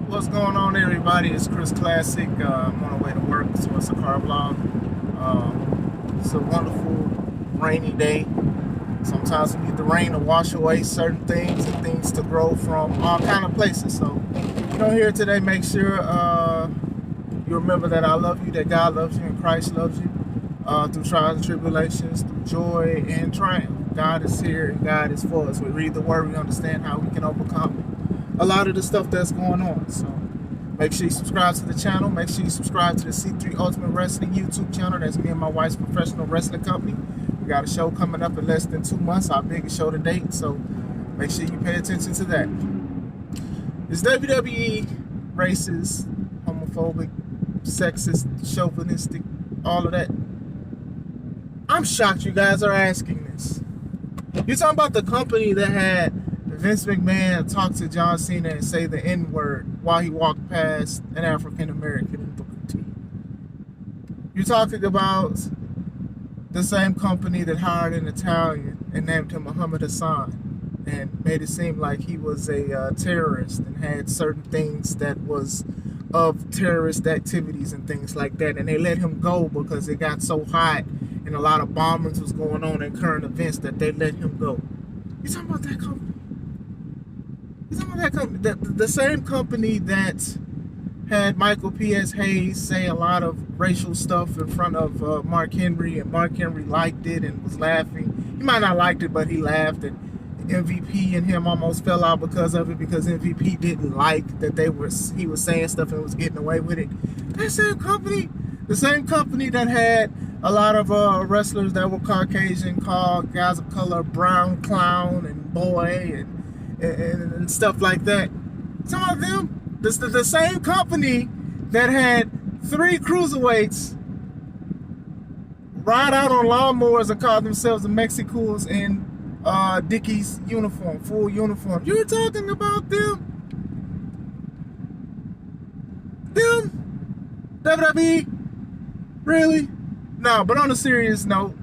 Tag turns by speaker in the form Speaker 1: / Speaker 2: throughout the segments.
Speaker 1: What's going on, everybody? It's Chris Classic. I'm on the way to work, so it's a car vlog. It's a wonderful rainy day. Sometimes we need the rain to wash away certain things and things to grow from all kind of places. So, here today, make sure you remember that I love you, that God loves you, and Christ loves you through trials and tribulations, through joy and triumph. God is here and God is for us. We read the Word, we understand how we can overcome a lot of the stuff that's going on. So make sure you subscribe to the channel. Make sure you subscribe to the C3 Ultimate Wrestling YouTube channel. That's me and my wife's professional wrestling company. We got a show coming up in less than 2 months, our biggest show to date. So make sure you pay attention to that. Is WWE racist, homophobic, sexist, chauvinistic, all of that? I'm shocked you guys are asking this. You're talking about the company that had Vince McMahon talk to John Cena and say the N-word while he walked past an African-American in Booker T. You're talking about the same company that hired an Italian and named him Muhammad Hassan and made it seem like he was a terrorist and had certain things that was of terrorist activities and things like that, and they let him go because it got so hot and a lot of bombings was going on in current events that they let him go. You talking about that company? You talking about that company? The same company that had Michael P.S. Hayes say a lot of racial stuff in front of Mark Henry, and Mark Henry liked it and was laughing. He might not liked it, but he laughed, and MVP and him almost fell out because of it, because MVP didn't like that he was saying stuff and was getting away with it. That same company, the same company that had a lot of wrestlers that were Caucasian called guys of color brown clown and boy and stuff like that. Some of them, the same company that had 3 cruiserweights ride out on lawnmowers and call themselves the Mexicools in Dickie's uniform, full uniform. You're talking about them? Them? WWE? Really? No, but on a serious note,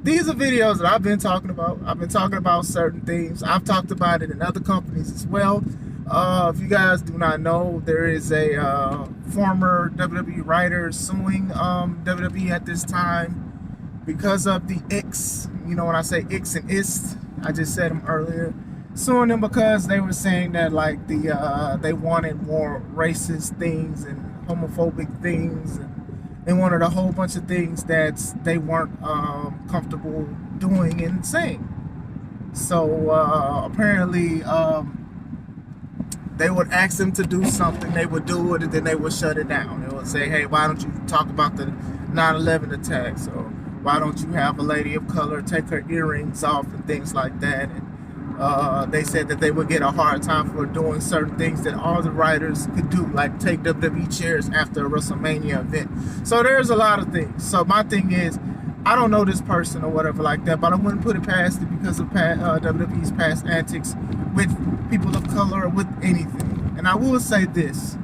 Speaker 1: these are videos that I've been talking about. I've been talking about certain things. I've talked about it in other companies as well. If you guys do not know, there is a former WWE writer suing WWE at this time because of the X. You know, when I say X and ist, I just said them earlier. Suing them because they were saying that like they wanted more racist things and homophobic things, and they wanted a whole bunch of things that they weren't comfortable doing and saying. So apparently they would ask them to do something, they would do it, and then they would shut it down. They would say, hey, why don't you talk about the 9/11 attacks? Or why don't you have a lady of color take her earrings off and things like that? And they said that they would get a hard time for doing certain things that all the writers could do, like take WWE chairs after a WrestleMania event. So there's a lot of things. So my thing is, I don't know this person or whatever like that, but I wouldn't put it past it because of WWE's past antics with people of color or with anything. And I will say this.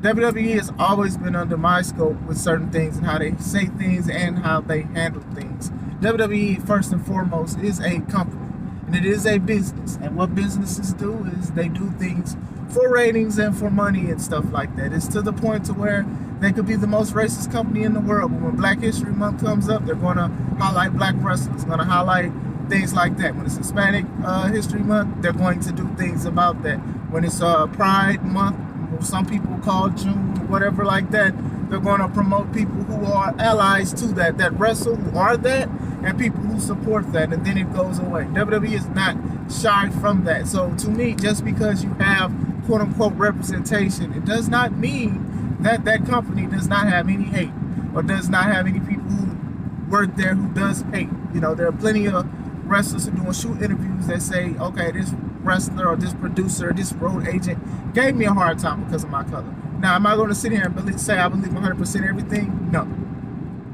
Speaker 1: WWE has always been under my scope with certain things and how they say things and how they handle things. WWE, first and foremost, is a company. And it is a business. And what businesses do is they do things for ratings and for money and stuff like that. It's to the point to where they could be the most racist company in the world. But when Black History Month comes up, they're going to highlight black wrestlers. Going to highlight things like that. When it's Hispanic History Month, they're going to do things about that. When it's Pride Month, some people call June, whatever like that, they're going to promote people who are allies to that wrestle, who are that, and people who support that, and then it goes away. WWE is not shy from that. So to me, just because you have quote-unquote representation, it does not mean that that company does not have any hate or does not have any people who work there who does hate. You know, there are plenty of wrestlers who doing shoot interviews that say, okay, this wrestler or this producer or this road agent gave me a hard time because of my color. Now, am I going to sit here and say I believe 100% everything? No.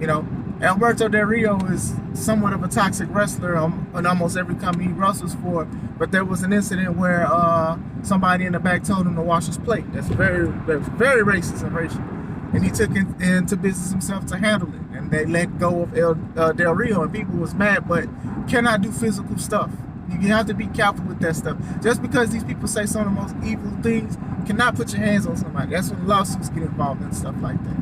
Speaker 1: You know, Alberto Del Rio is somewhat of a toxic wrestler in almost every company he wrestles for, but there was an incident where somebody in the back told him to wash his plate. That's very racist and racial. And he took it into business himself to handle it. And they let go of Del Rio, and people was mad, but cannot do physical stuff. You have to be careful with that stuff. Just because these people say some of the most evil things, you cannot put your hands on somebody. That's when lawsuits get involved and stuff like that.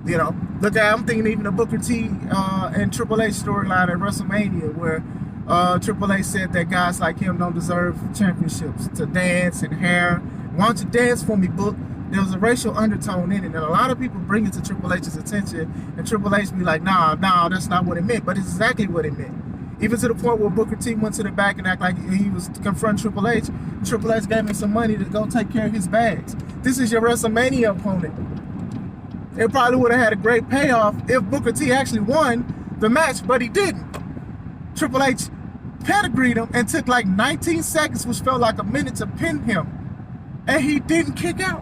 Speaker 1: You know, look at, I'm thinking even the Booker T and Triple H storyline at WrestleMania, where Triple H said that guys like him don't deserve championships to dance and hair. Why don't you dance for me, Book? There was a racial undertone in it, and a lot of people bring it to Triple H's attention, and Triple H be like, nah, that's not what it meant, but it's exactly what it meant. Even to the point where Booker T went to the back and act like he was confronting Triple H. Triple H gave him some money to go take care of his bags. This is your WrestleMania opponent. It probably would have had a great payoff if Booker T actually won the match, but he didn't. Triple H pedigreed him and took like 19 seconds, which felt like a minute, to pin him. And he didn't kick out.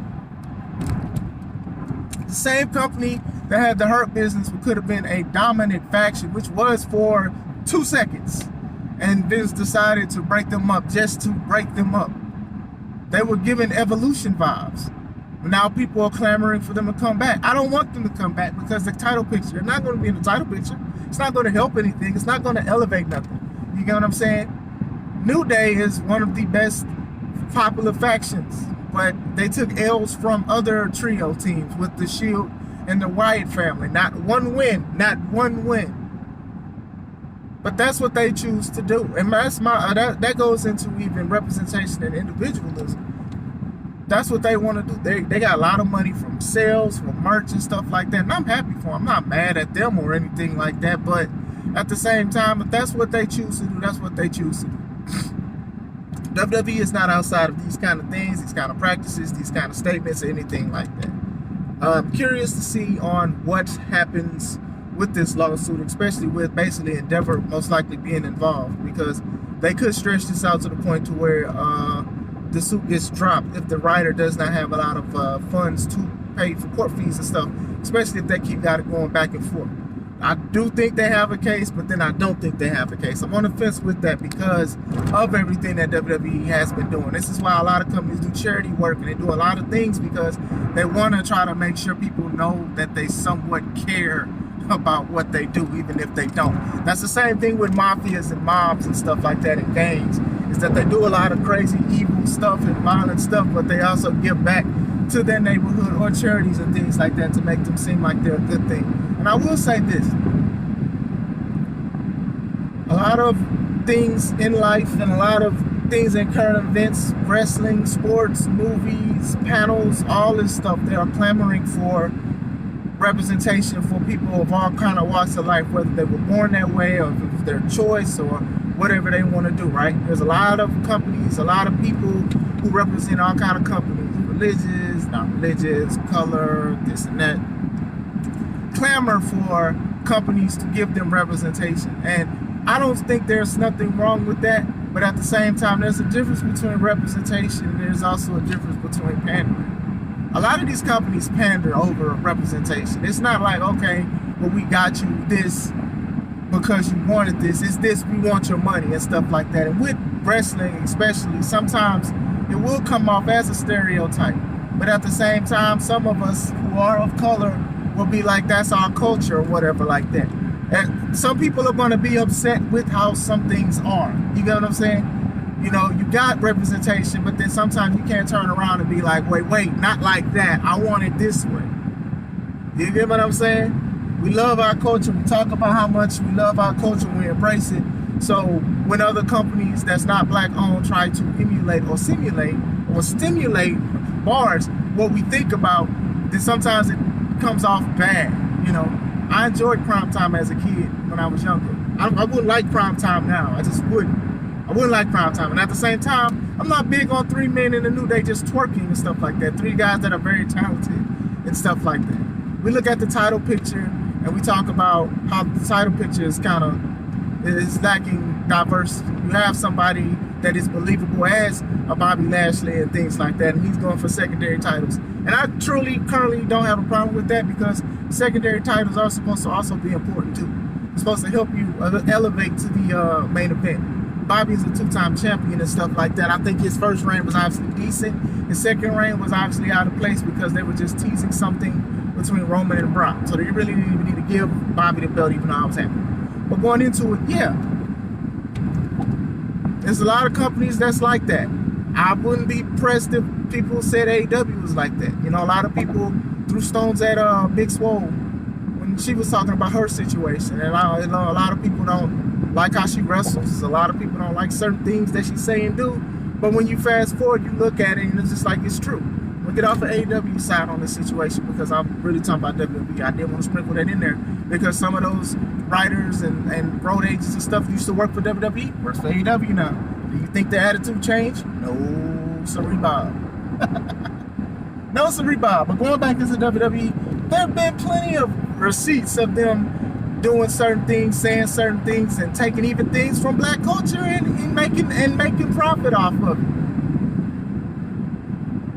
Speaker 1: The same company that had the Hurt Business could have been a dominant faction, which was for 2 seconds. And Vince decided to break them up just to break them up. They were given Evolution vibes. Now people are clamoring for them to come back. I don't want them to come back because the title picture, they're not going to be in the title picture. It's not going to help anything. It's not going to elevate nothing. You get what I'm saying? New Day is one of the best popular factions, but they took L's from other trio teams with the Shield and the Wyatt family. Not one win. Not one win. But that's what they choose to do. And that's that goes into even representation and individualism. That's what they want to do. They got a lot of money from sales, from merch and stuff like that. And I'm happy for them. I'm not mad at them or anything like that. But at the same time, if that's what they choose to do, that's what they choose to do. WWE is not outside of these kind of things, these kind of practices, these kind of statements, or anything like that. I'm curious to see on what happens with this lawsuit, especially with basically Endeavor most likely being involved, because they could stretch this out to the point to where the suit gets dropped if the writer does not have a lot of funds to pay for court fees and stuff, especially if they keep going back and forth. I do think they have a case, but then I don't think they have a case. I'm on the fence with that because of everything that WWE has been doing. This is why a lot of companies do charity work and they do a lot of things, because they want to try to make sure people know that they somewhat care about what they do, even if they don't. That's the same thing with mafias and mobs and stuff like that in gangs, is that they do a lot of crazy evil stuff and violent stuff, but they also give back to their neighborhood or charities and things like that to make them seem like they're a good thing. And I will say this, a lot of things in life and a lot of things in current events, wrestling, sports, movies, panels, all this stuff, they are clamoring for representation for people of all kind of walks of life, whether they were born that way or if it was their choice or whatever they want to do, right? There's a lot of companies, a lot of people who represent all kind of companies, religious, not religious, color, this and that, clamor for companies to give them representation. And I don't think there's nothing wrong with that, but at the same time, there's a difference between representation and there's also a difference between pandering. A lot of these companies pander over representation. It's not like, okay, well, we got you this because you wanted this. It's this, we want your money and stuff like that. And with wrestling especially, sometimes it will come off as a stereotype. But at the same time, some of us who are of color will be like, that's our culture or whatever like that. And some people are going to be upset with how some things are. You get what I'm saying? You know, you got representation, but then sometimes you can't turn around and be like, wait, not like that. I want it this way. You get what I'm saying? We love our culture. We talk about how much we love our culture. We embrace it. So when other companies that's not black owned try to emulate or simulate or stimulate bars, what we think about, then sometimes it comes off bad. You know, I enjoyed prime time as a kid when I was younger. I wouldn't like prime time now. I just wouldn't. I wouldn't like prime time. And at the same time, I'm not big on 3 men in the New Day just twerking and stuff like that. 3 guys that are very talented and stuff like that. We look at the title picture and we talk about how the title picture is kind of is lacking diversity. You have somebody that is believable as a Bobby Lashley and things like that, and he's going for secondary titles. And I currently don't have a problem with that, because secondary titles are supposed to also be important too. It's supposed to help you elevate to the main event. Bobby is a 2-time champion and stuff like that. I think his first reign was obviously decent. His second reign was obviously out of place because they were just teasing something between Roman and Brock. So they really didn't even need to give Bobby the belt, even though I was happy. But going into it, yeah. There's a lot of companies that's like that. I wouldn't be pressed if people said AEW was like that. You know, a lot of people threw stones at Big Swole when she was talking about her situation. And you know, a lot of people don't like how she wrestles. A lot of people don't like certain things that she say and do. But when you fast forward, you look at it and it's just like it's true. We'll get off the AEW side on this situation because I'm really talking about WWE. I did want to sprinkle that in there because some of those writers and road agents and stuff used to work for WWE, works for AEW now. Do you think the attitude changed? No, sorry, Bob. No, sorry, Bob. But going back into WWE, there have been plenty of receipts of them doing certain things, saying certain things, and taking even things from black culture and making profit off of it.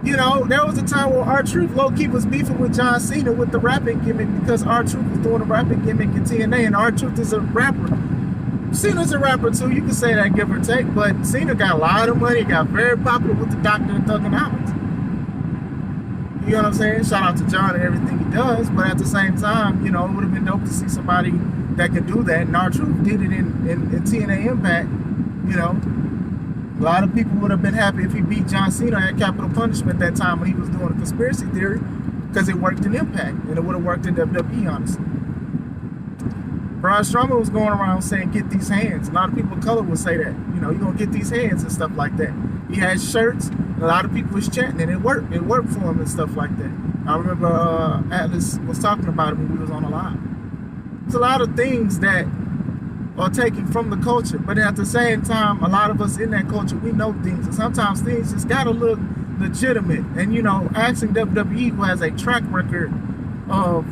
Speaker 1: You know, there was a time where R-Truth low-key was beefing with John Cena with the rapping gimmick because R-Truth was doing a rapping gimmick in TNA, and R-Truth is a rapper. Cena's a rapper too, you can say that, give or take, but Cena got a lot of money, got very popular with the Doctor and Thugonomics. You know what I'm saying? Shout out to John and everything he does, but at the same time, you know, it would have been dope to see somebody that could do that, and R-Truth did it in TNA Impact, you know. A lot of people would have been happy if he beat John Cena at Capital Punishment that time when he was doing a conspiracy theory because it worked in Impact, and it would have worked in WWE, honestly. Braun Strowman was going around saying, get these hands. A lot of people of color would say that. You know, you're going to get these hands and stuff like that. He had shirts, and a lot of people was chanting, and it worked. It worked for him and stuff like that. I remember Atlas was talking about it when we was on the live. There's a lot of things that are taken from the culture, but at the same time, a lot of us in that culture, we know things, and sometimes things just gotta look legitimate. And you know, asking WWE, who has a track record of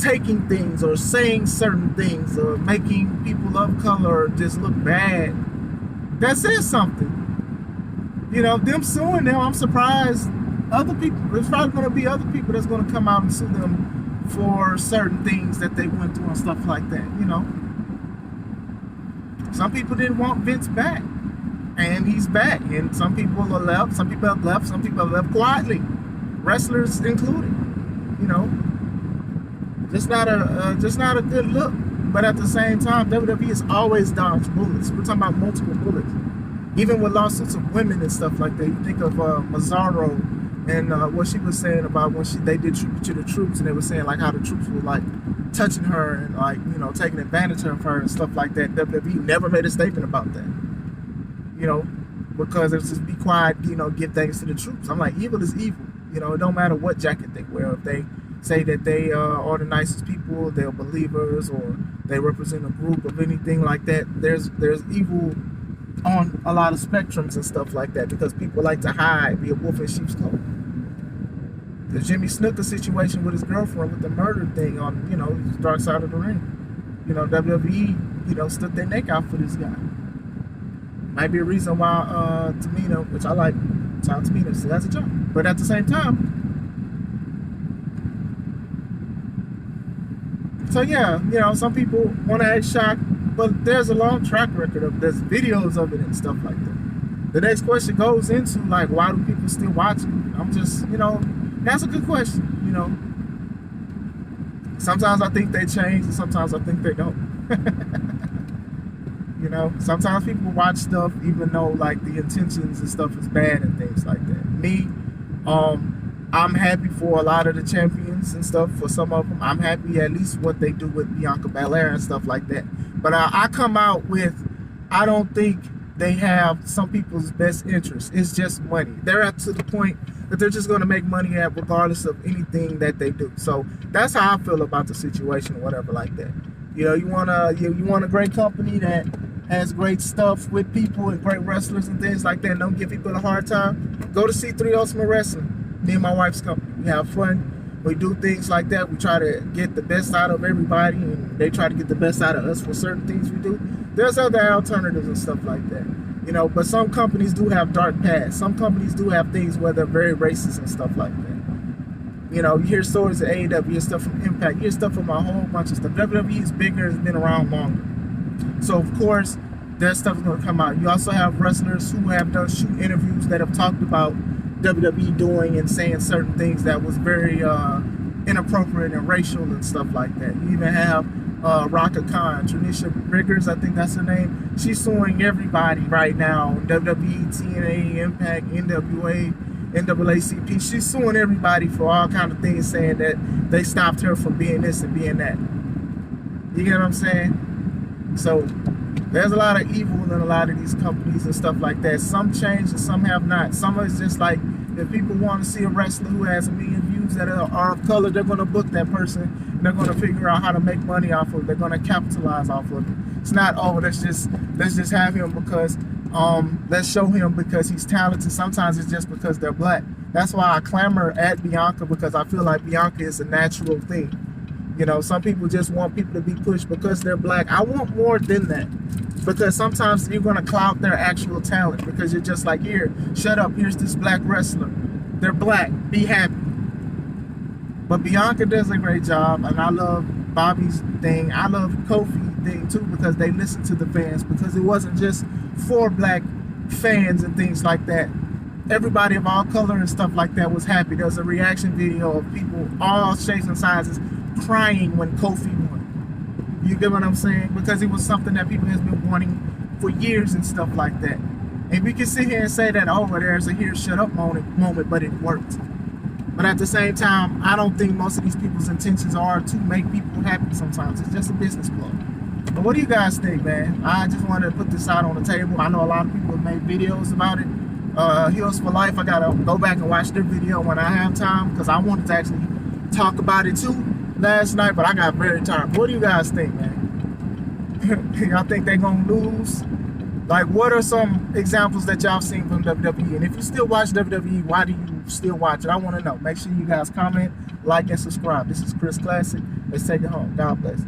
Speaker 1: taking things or saying certain things or making people of color just look bad, that says something. You know, them suing them, I'm surprised other people, there's probably going to be other people that's going to come out and sue them for certain things that they went through and stuff like that, you know. Some people didn't want Vince back, and he's back. And some people are left, some people have left, some people have left quietly, wrestlers included. You know, just not a good look. But at the same time, WWE has always dodged bullets. We're talking about multiple bullets, even with lawsuits of women and stuff like that. You think of Mazzaro and what she was saying about when they did Tribute to the Troops, and they were saying like how the troops were like touching her and like, you know, taking advantage of her and stuff like that. WWE never made a statement about that, you know, because it's just be quiet, you know, give thanks to the troops. I'm like, evil is evil, you know. It don't matter what jacket they wear. If they say that they are the nicest people, they're believers, or they represent a group of anything like that, there's evil on a lot of spectrums and stuff like that, because people like to hide, be a wolf in sheep's clothing. The Jimmy Snuka situation with his girlfriend with the murder thing on, you know, Dark Side of the Ring. You know, WWE, you know, stood their neck out for this guy. Might be a reason why Tamina, which I like, Tom Tamina, so that's a joke. But at the same time, so yeah, you know, some people want to act shocked, but there's a long track record of, there's videos of it and stuff like that. The next question goes into like, why do people still watch it? I'm just, you know, that's a good question, you know. Sometimes I think they change, and sometimes I think they don't. You know, sometimes people watch stuff even though like the intentions and stuff is bad and things like that. Me, I'm happy for a lot of the champions and stuff. For some of them, I'm happy at least what they do with Bianca Belair and stuff like that. But I come out with, I don't think they have some people's best interests. It's just money. They're at to the point that they're just going to make money at regardless of anything that they do. So that's how I feel about the situation or whatever like that. You know, you want a great company that has great stuff with people and great wrestlers and things like that, and don't give people a hard time. Go to C3 Ultimate Wrestling. Me and my wife's company. We have fun. We do things like that. We try to get the best out of everybody, and they try to get the best out of us for certain things we do. There's other alternatives and stuff like that. You know, but some companies do have dark pasts. Some companies do have things where they're very racist and stuff like that. You know, you hear stories of AEW, you hear stuff from Impact, you hear stuff from a whole bunch of stuff. WWE is bigger, it's been around longer. So, of course, their stuff is going to come out. You also have wrestlers who have done shoot interviews that have talked about WWE doing and saying certain things that was very inappropriate and racial and stuff like that. You even have Raka Khan, Tranisha Riggers, I think that's her name. She's suing everybody right now. WWE, TNA, Impact, NWA, NAACP. She's suing everybody for all kind of things, saying that they stopped her from being this and being that. You get what I'm saying? So there's a lot of evil in a lot of these companies and stuff like that. Some change and some have not. Some of it's just like, if people want to see a wrestler who has 1 million views that are of color, they're going to book that person. And they're going to figure out how to make money off of it. They're going to capitalize off of it. It's not, oh, let's just have him because let's show him because he's talented. Sometimes it's just because they're black. That's why I clamor at Bianca, because I feel like Bianca is a natural thing. You know, some people just want people to be pushed because they're black. I want more than that, because sometimes you're going to cloud their actual talent, because you're just like, here, shut up, here's this black wrestler. They're black, be happy. But Bianca does a great job, and I love Bobby's thing. I love Kofi thing too, because they listen to the fans, because it wasn't just for black fans and things like that. Everybody of all color and stuff like that was happy. There was a reaction video of people all shapes and sizes crying when Kofi won. You get what I'm saying? Because it was something that people has been wanting for years and stuff like that. And we can sit here and say that, oh, there's a here shut up moment, but it worked. But at the same time, I don't think most of these people's intentions are to make people happy sometimes. It's just a business club. But what do you guys think, man? I just wanted to put this out on the table. I know a lot of people have made videos about it. Heels for Life, I gotta go back and watch their video when I have time, because I wanted to actually talk about it too last night, but I got very tired. What do you guys think, man? Y'all think they're gonna lose? Like, what are some examples that y'all seen from WWE? And if you still watch WWE, why do you still watch it? I want to know. Make sure you guys comment, like, and subscribe. This is Chris Classic. Let's take it home. God bless.